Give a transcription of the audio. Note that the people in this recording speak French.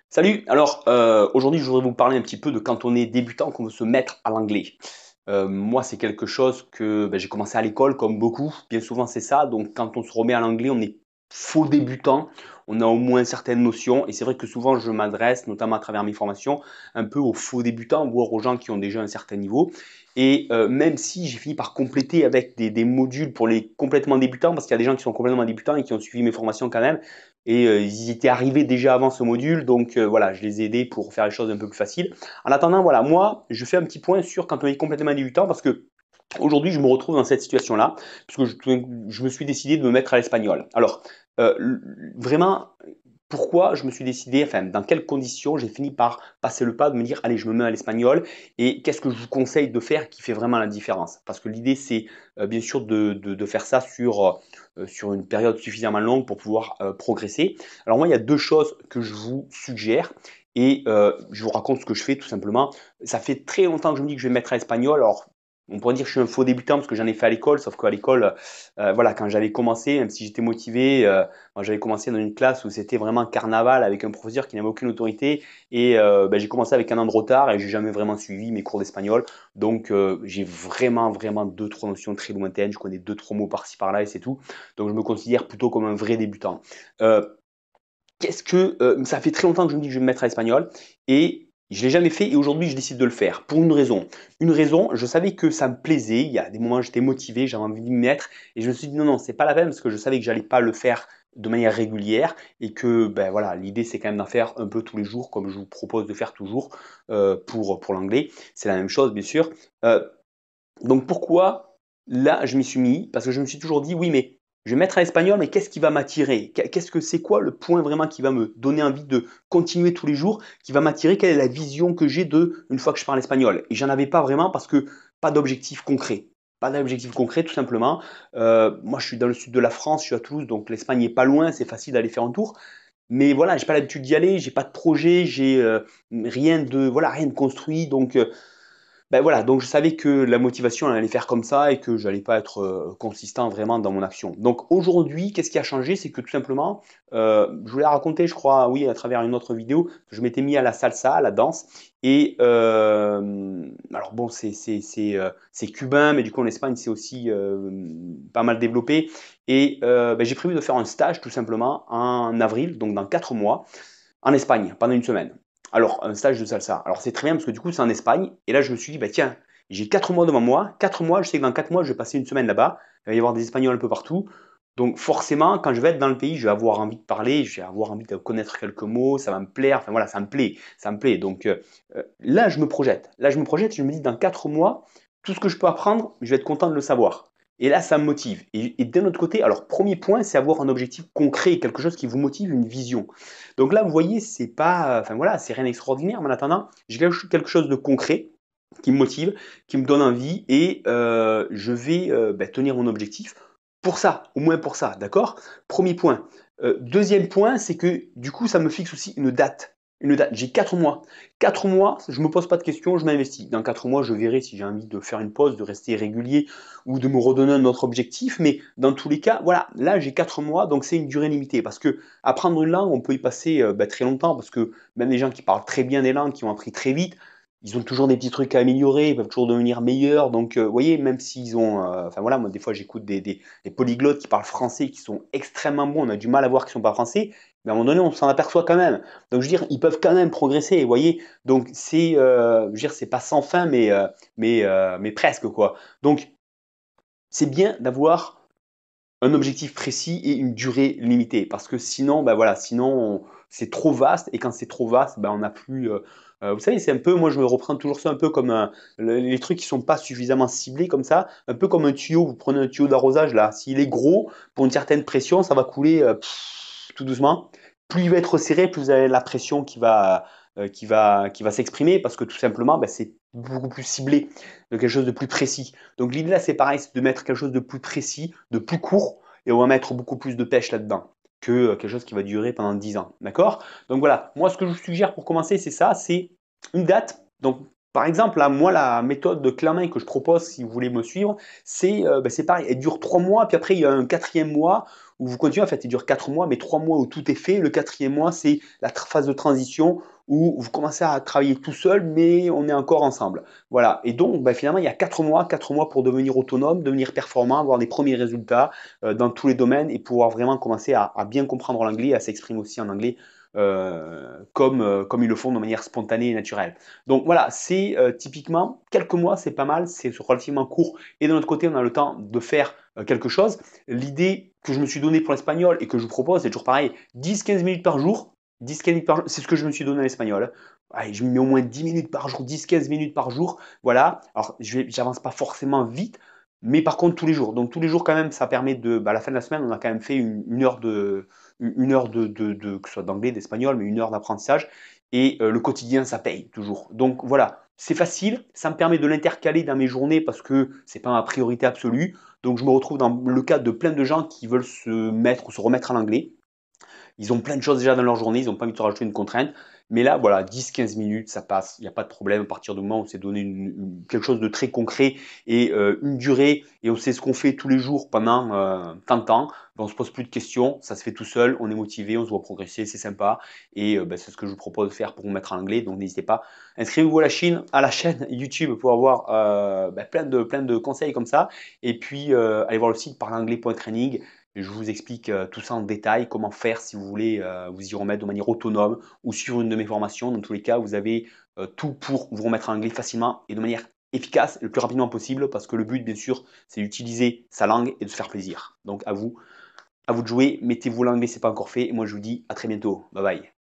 Salut! Aujourd'hui, je voudrais vous parler un petit peu de quand on est débutant, qu'on veut se mettre à l'anglais. Moi, c'est quelque chose que, j'ai commencé à l'école comme beaucoup, bien souvent c'est ça, donc quand on se remet à l'anglais, on est faux débutant, on a au moins certaines notions et c'est vrai que souvent je m'adresse, notamment à travers mes formations, un peu aux faux débutants, voire aux gens qui ont déjà un certain niveau et même si j'ai fini par compléter avec des modules pour les complètement débutants, parce qu'il y a des gens qui sont complètement débutants et qui ont suivi mes formations quand même, et ils étaient arrivés déjà avant ce module, donc voilà, je les ai aidés pour faire les choses un peu plus faciles. En attendant, voilà, moi, je fais un petit point sur quand on est complètement débutant, parce que aujourd'hui, je me retrouve dans cette situation-là, parce que je me suis décidé de me mettre à l'espagnol. Alors, vraiment, pourquoi je me suis décidé, enfin, dans quelles conditions j'ai fini par passer le pas de me dire, allez, je me mets à l'espagnol, et qu'est-ce que je vous conseille de faire qui fait vraiment la différence? Parce que l'idée, c'est bien sûr de faire ça sur une période suffisamment longue pour pouvoir progresser. Alors moi, il y a deux choses que je vous suggère, et je vous raconte ce que je fais tout simplement. Ça fait très longtemps que je me dis que je vais me mettre à l'espagnol. Alors, on pourrait dire que je suis un faux débutant parce que j'en ai fait à l'école, sauf qu'à l'école, voilà, quand j'avais commencé, même si j'étais motivé, moi, j'avais commencé dans une classe où c'était vraiment carnaval avec un professeur qui n'avait aucune autorité et j'ai commencé avec un an de retard et j'ai jamais vraiment suivi mes cours d'espagnol. Donc j'ai vraiment deux trois notions très lointaines, je connais deux trois mots par-ci par-là et c'est tout. Donc je me considère plutôt comme un vrai débutant. Euh, Ça fait très longtemps que je me dis que je vais me mettre à l'espagnol et je l'ai jamais fait et aujourd'hui je décide de le faire pour une raison. Une raison, je savais que ça me plaisait, il y a des moments où j'étais motivé, j'avais envie de m'y mettre et je me suis dit non, c'est pas la peine parce que je savais que j'allais pas le faire de manière régulière et que ben voilà, l'idée c'est quand même d'en faire un peu tous les jours comme je vous propose de faire toujours pour l'anglais. C'est la même chose bien sûr. Euh, donc pourquoi là je m'y suis mis? Parce que je me suis toujours dit oui mais je vais mettre à l'espagnol mais qu'est-ce qui va m'attirer? Qu'est-ce que c'est quoi le point vraiment qui va me donner envie de continuer tous les jours, qui va m'attirer? Quelle est la vision que j'ai de une fois que je parle espagnol? Et j'en avais pas vraiment parce que pas d'objectif concret. Pas d'objectif concret tout simplement. Moi je suis dans le sud de la France, je suis à Toulouse donc l'Espagne est pas loin, c'est facile d'aller faire un tour. Mais voilà, j'ai pas l'habitude d'y aller, j'ai pas de projet, j'ai rien de voilà rien de construit donc ben voilà, donc je savais que la motivation elle allait faire comme ça et que j'allais pas être consistant vraiment dans mon action. Donc aujourd'hui, qu'est-ce qui a changé? C'est que tout simplement, je vous l'ai raconté, je crois, oui, à travers une autre vidéo, que je m'étais mis à la salsa, à la danse. Et alors bon, c'est cubain, mais du coup en Espagne c'est aussi pas mal développé. Et j'ai prévu de faire un stage tout simplement en avril, donc dans 4 mois en Espagne pendant une semaine. Alors, un stage de salsa. Alors, c'est très bien parce que du coup, c'est en Espagne. Et là, je me suis dit, bah, tiens, j'ai 4 mois devant moi. 4 mois, je sais que dans 4 mois, je vais passer une semaine là-bas. Il va y avoir des Espagnols un peu partout. Donc, forcément, quand je vais être dans le pays, je vais avoir envie de parler, je vais avoir envie de connaître quelques mots, ça va me plaire. Enfin, voilà, ça me plaît. Ça me plaît. Donc, là, je me projette. Là, je me projette, je me dis, dans 4 mois, tout ce que je peux apprendre, je vais être content de le savoir. Et là, ça me motive. Et d'un autre côté, alors, premier point, c'est avoir un objectif concret, quelque chose qui vous motive, une vision. Donc là, vous voyez, c'est pas, enfin voilà, c'est rien d'extraordinaire, mais en attendant, j'ai quelque chose de concret qui me motive, qui me donne envie, et je vais tenir mon objectif pour ça, au moins pour ça, d'accord? Premier point. Deuxième point, c'est que du coup, ça me fixe aussi une date. Une date. J'ai 4 mois. 4 mois, je ne me pose pas de questions, je m'investis. Dans 4 mois, je verrai si j'ai envie de faire une pause, de rester régulier ou de me redonner un autre objectif. Mais dans tous les cas, voilà, là, j'ai 4 mois, donc c'est une durée limitée. Parce que apprendre une langue, on peut y passer très longtemps, parce que même les gens qui parlent très bien des langues, qui ont appris très vite, ils ont toujours des petits trucs à améliorer, ils peuvent toujours devenir meilleurs. Donc, vous voyez, même s'ils ont. Enfin voilà, moi, des fois, j'écoute des polyglottes qui parlent français, qui sont extrêmement bons, on a du mal à voir qu'ils ne sont pas français, mais à un moment donné, on s'en aperçoit quand même. Donc, je veux dire, ils peuvent quand même progresser, vous voyez. Donc, je veux dire, c'est pas sans fin, mais presque, quoi. Donc, c'est bien d'avoir un objectif précis et une durée limitée. Parce que sinon, ben voilà, sinon c'est trop vaste et quand c'est trop vaste, ben on n'a plus. Vous savez, c'est un peu, moi je me reprends toujours ça un peu comme les trucs qui sont pas suffisamment ciblés comme ça, un peu comme un tuyau. Vous prenez un tuyau d'arrosage là, s'il est gros pour une certaine pression, ça va couler tout doucement. Plus il va être serré, plus vous avez la pression qui va s'exprimer parce que tout simplement, ben, c'est beaucoup plus ciblé, de quelque chose de plus précis. Donc l'idée là, c'est pareil, c'est de mettre quelque chose de plus précis, de plus court, et on va mettre beaucoup plus de pêche là-dedans que quelque chose qui va durer pendant 10 ans. D'accord? Donc voilà, moi ce que je vous suggère pour commencer, c'est ça, c'est une date. Donc Par exemple, là, moi, la méthode de clé en main que je propose, si vous voulez me suivre, c'est pareil. Elle dure 3 mois, puis après, il y a un quatrième mois où vous continuez. En fait, il dure 4 mois, mais 3 mois où tout est fait. Le quatrième mois, c'est la phase de transition où vous commencez à travailler tout seul, mais on est encore ensemble. Voilà. Et donc, finalement, il y a 4 mois pour devenir autonome, devenir performant, avoir des premiers résultats dans tous les domaines et pouvoir vraiment commencer à bien comprendre l'anglais, à s'exprimer aussi en anglais comme ils le font de manière spontanée et naturelle. Donc voilà, c'est typiquement quelques mois, c'est pas mal, c'est relativement court. Et de notre côté, on a le temps de faire quelque chose. L'idée que je me suis donnée pour l'espagnol et que je vous propose, c'est toujours pareil, 10-15 minutes par jour. 10-15 minutes par jour, c'est ce que je me suis donné à l'espagnol. Allez, je me mets au moins 10 minutes par jour, 10-15 minutes par jour. Voilà. Alors, j'avance pas forcément vite, mais par contre, tous les jours. Donc, tous les jours, quand même, ça permet de. À la fin de la semaine, on a quand même fait une heure que ce soit d'anglais, d'espagnol, mais une heure d'apprentissage. Et le quotidien, ça paye toujours. Donc voilà, c'est facile, ça me permet de l'intercaler dans mes journées parce que c'est pas ma priorité absolue. Donc je me retrouve dans le cas de plein de gens qui veulent se mettre ou se remettre à l'anglais. Ils ont plein de choses déjà dans leur journée, ils n'ont pas envie de se rajouter une contrainte. Mais là, voilà, 10-15 minutes, ça passe, il n'y a pas de problème à partir du moment où c'est donné quelque chose de très concret et une durée, et on sait ce qu'on fait tous les jours pendant tant de temps, on ne se pose plus de questions, ça se fait tout seul, on est motivé, on se voit progresser, c'est sympa, et c'est ce que je vous propose de faire pour vous mettre en anglais, donc n'hésitez pas. Inscrivez-vous à la chaîne YouTube pour avoir plein de conseils comme ça, et puis allez voir le site parlanglais.training. Je vous explique tout ça en détail, comment faire si vous voulez vous y remettre de manière autonome ou sur une de mes formations. Dans tous les cas, vous avez tout pour vous remettre en anglais facilement et de manière efficace, le plus rapidement possible, parce que le but, bien sûr, c'est d'utiliser sa langue et de se faire plaisir. Donc à vous de jouer, mettez-vous l'anglais, c'est pas encore fait. Et moi, je vous dis à très bientôt. Bye bye.